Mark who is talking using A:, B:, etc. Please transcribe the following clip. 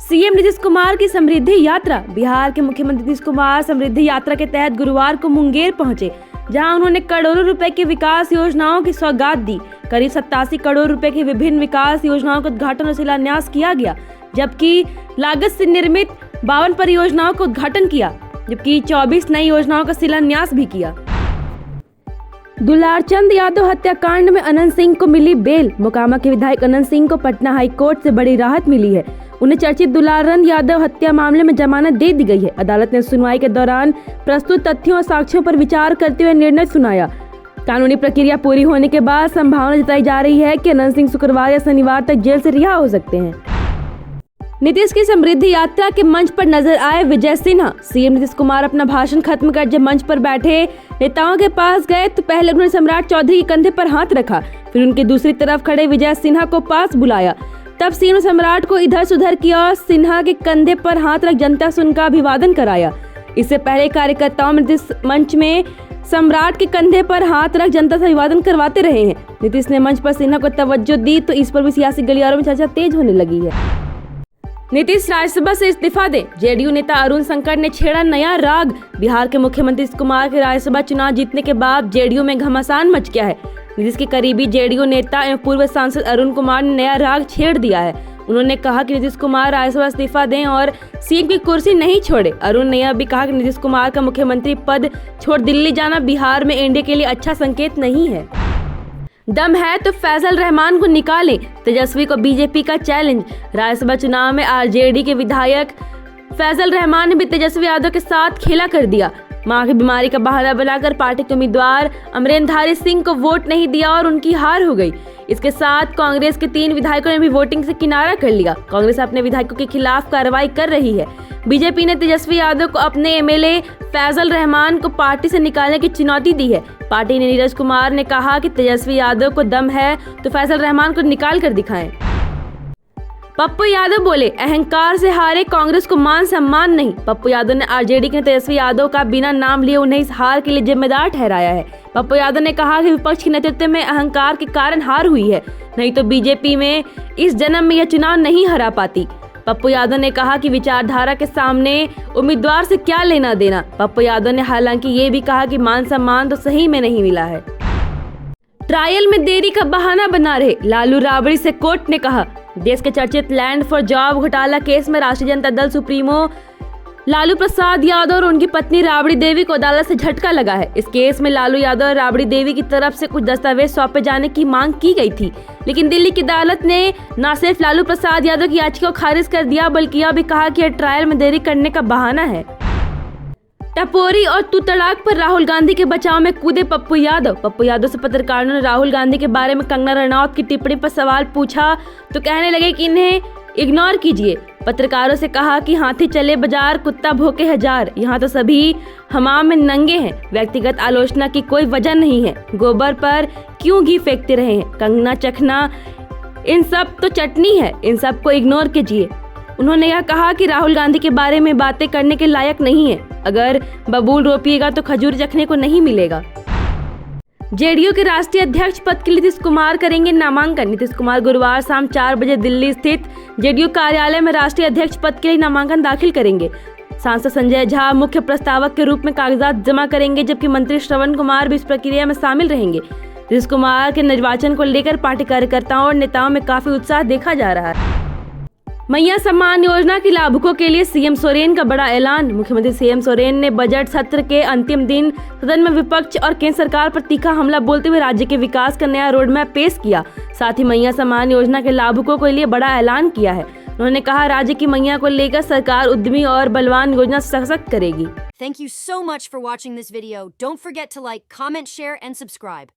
A: CM Nitish Kumar की समृद्धि यात्रा। बिहार के मुख्यमंत्री नीतीश कुमार समृद्धि यात्रा के तहत गुरुवार को मुंगेर पहुंचे, जहां उन्होंने करोड़ों रुपए की विकास योजनाओं की सौगात दी। करीब 87 करोड़ रुपए की विभिन्न विकास योजनाओं का उद्घाटन और शिलान्यास किया गया, जबकि लागत से निर्मित 52 परियोजनाओं का उद्घाटन किया, जबकि 24 नई योजनाओं का शिलान्यास भी किया। दुलारचंद यादव हत्याकांड में अनंत सिंह को मिली बेल। मोकामा के विधायक अनंत सिंह को पटना हाई कोर्ट से बड़ी राहत मिली है। उन्हें चर्चित दुलारचंद यादव हत्या मामले में जमानत दे दी गई है। अदालत ने सुनवाई के दौरान प्रस्तुत तथ्यों और साक्ष्यों पर विचार करते हुए निर्णय सुनाया। कानूनी प्रक्रिया पूरी होने के बाद संभावना जताई जा रही है कि अनंत सिंह शुक्रवार या शनिवार तक जेल से रिहा हो सकते हैं। नीतीश की समृद्धि यात्रा के मंच पर नजर आए विजय सिन्हा। सीएम नीतीश कुमार अपना भाषण खत्म कर जब मंच पर बैठे नेताओं के पास गए तो पहले उन्होंने सम्राट चौधरी के कंधे पर हाथ रखा, फिर उनके दूसरी तरफ खड़े विजय सिन्हा को पास बुलाया। तब सीएम ने सम्राट को इधर से उधर किया और सिन्हा के कंधे पर हाथ रख जनता से उनका अभिवादन कराया। इससे पहले कार्यकर्ताओं में नीतीश मंच में सम्राट के कंधे पर हाथ रख जनता से अभिवादन करवाते रहे हैं। नीतीश ने मंच पर सिन्हा को तवज्जो दी तो इस पर भी सियासी गलियारों में चर्चा तेज होने लगी है। नीतीश राज्यसभा से इस्तीफा दे। जेडीयू नेता अरुण शंकर ने छेड़ा नया राग। बिहार के मुख्यमंत्री नीतीश कुमार के राज्यसभा चुनाव जीतने के बाद जेडीयू में घमासान मच गया है। नीतीश के करीबी जेडीयू नेता एवं पूर्व सांसद अरुण कुमार ने नया राग छेड़ दिया है। उन्होंने कहा कि नीतीश कुमार राज्यसभा इस्तीफा दें और सीएम की कुर्सी नहीं छोड़े। अरुण ने यह भी कहा कि नीतीश कुमार का मुख्यमंत्री पद छोड़ दिल्ली जाना बिहार में एनडीए के लिए अच्छा संकेत नहीं है। दम है तो फैजल रहमान को निकालें। तेजस्वी को बीजेपी का चैलेंज। राज्यसभा चुनाव में आरजेडी के विधायक फैजल रहमान ने भी तेजस्वी यादव के साथ खेला कर दिया। मां की बीमारी का बहाना बनाकर पार्टी के उम्मीदवार अमरेंद्रधारी सिंह को वोट नहीं दिया और उनकी हार हो गई। इसके साथ कांग्रेस के 3 विधायकों ने भी वोटिंग से किनारा कर लिया। कांग्रेस अपने विधायकों के खिलाफ कार्रवाई कर रही है। बीजेपी ने तेजस्वी यादव को अपने एमएलए फैजल रहमान को पार्टी से निकालने की चुनौती दी है। पार्टी ने नीरज कुमार ने कहा कि तेजस्वी यादव को दम है तो फैजल रहमान को निकाल कर दिखाएं। पप्पू यादव बोले, अहंकार से हारे कांग्रेस को मान सम्मान नहीं। पप्पू यादव ने आरजेडी के तेजस्वी यादव का बिना नाम लिए उन्हें इस हार के लिए जिम्मेदार ठहराया है। पप्पू यादव ने कहा कि विपक्ष के नेतृत्व में अहंकार के कारण हार हुई है, नहीं तो बीजेपी में इस जन्म में यह चुनाव नहीं हरा पाती। पप्पू यादव ने कहा कि विचारधारा के सामने उम्मीदवार से क्या लेना देना। पप्पू यादव ने हालांकि ये भी कहा कि मान सम्मान तो सही में नहीं मिला है। ट्रायल में देरी का बहाना बना रहे लालू राबड़ी से कोर्ट ने कहा। देश के चर्चित लैंड फॉर जॉब घोटाला केस में राष्ट्रीय जनता दल सुप्रीमो लालू प्रसाद यादव और उनकी पत्नी राबड़ी देवी को अदालत से झटका लगा है। इस केस में लालू यादव और राबड़ी देवी की तरफ से कुछ दस्तावेज सौंपे जाने की मांग की गई थी, लेकिन दिल्ली की अदालत ने न सिर्फ लालू प्रसाद यादव की याचिका को खारिज कर दिया, बल्कि यह भी कहा कि यह ट्रायल में देरी करने का बहाना है। टपोरी और तू तड़ाक पर राहुल गांधी के बचाव में कूदे पप्पू यादव। पप्पू यादव से पत्रकारों ने राहुल गांधी के बारे में कंगना रनौत की टिप्पणी पर सवाल पूछा तो कहने लगे कि इन्हें इग्नोर कीजिए। पत्रकारों से कहा कि हाथी चले बाजार, कुत्ता भौंके हजार, यहाँ तो सभी हमाम में नंगे हैं। व्यक्तिगत आलोचना की कोई वजह नहीं है। गोबर पर क्यों घी फेंकते रहे हैं? कंगना चखना इन सब तो चटनी है, इन सब को इग्नोर कीजिए। उन्होंने यह कहा कि राहुल गांधी के बारे में बातें करने के लायक नहीं है। अगर बबूल रोपिएगा तो खजूर चखने को नहीं मिलेगा। जेडीयू के राष्ट्रीय अध्यक्ष पद के लिए नीतीश कुमार करेंगे नामांकन। नीतीश कुमार गुरुवार शाम 4 बजे दिल्ली स्थित जेडीयू कार्यालय में राष्ट्रीय अध्यक्ष पद के लिए नामांकन दाखिल करेंगे। सांसद संजय झा मुख्य प्रस्तावक के रूप में कागजात जमा करेंगे, जबकि मंत्री श्रवण कुमार भी इस प्रक्रिया में शामिल रहेंगे। नीतीश कुमार के निर्वाचन को लेकर पार्टी कार्यकर्ताओं और नेताओं में काफी उत्साह देखा जा रहा है। मैया सम्मान योजना के लाभुकों के लिए सीएम सोरेन का बड़ा ऐलान। मुख्यमंत्री सीएम सोरेन ने बजट सत्र के अंतिम दिन सदन में विपक्ष और केंद्र सरकार पर तीखा हमला बोलते हुए राज्य के विकास का नया रोड मैप पेश किया। साथ ही मैया सम्मान योजना के लाभुकों के लिए बड़ा ऐलान किया है। उन्होंने कहा, राज्य की मैया को लेकर सरकार उद्यमी और बलवान योजना सशक्त करेगी।
B: Thank you so much for watching this video. Don't forget to like, comment, share and subscribe.